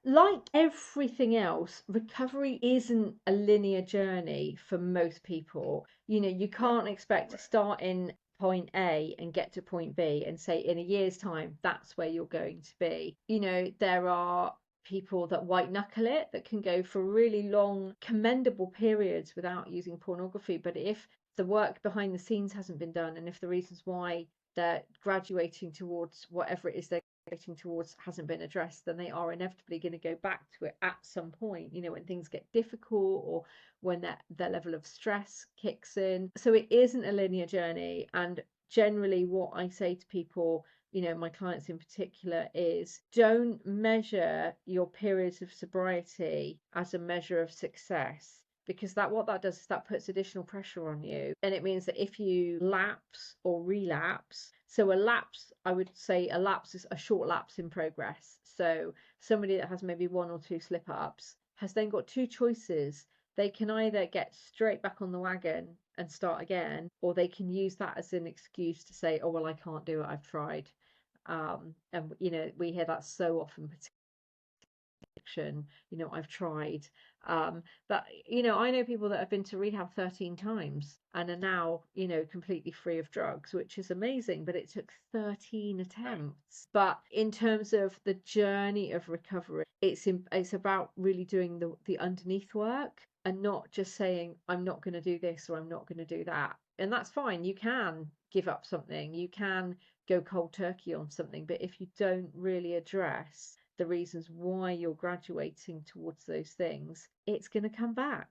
Like everything else, recovery isn't a linear journey for most people. You can't expect to start in point A and get to point B and say in a year's time, that's where you're going to be. There are people that white knuckle it, that can go for really long, commendable periods without using pornography. But if the work behind the scenes hasn't been done, and if the reasons why they're graduating towards whatever it is they're graduating towards hasn't been addressed, then they are inevitably going to go back to it at some point, when things get difficult, or when their level of stress kicks in. So it isn't a linear journey. And generally what I say to people, my clients in particular, is don't measure your periods of sobriety as a measure of success, because what that does is that puts additional pressure on you. And it means that if you lapse or relapse, so a lapse, I would say a lapse is a short lapse in progress. So somebody that has maybe one or two slip ups has then got two choices. They can either get straight back on the wagon and start again, or they can use that as an excuse to say, oh, well, I can't do it, I've tried. And we hear that so often, addiction, I've tried. But I know people that have been to rehab 13 times and are now, completely free of drugs, which is amazing, but it took 13 attempts. But in terms of the journey of recovery, it's about really doing the underneath work, and not just saying, I'm not going to do this or I'm not going to do that. And that's fine. You can give up something, you can go cold turkey on something, but if you don't really address the reasons why you're graduating towards those things, it's going to come back.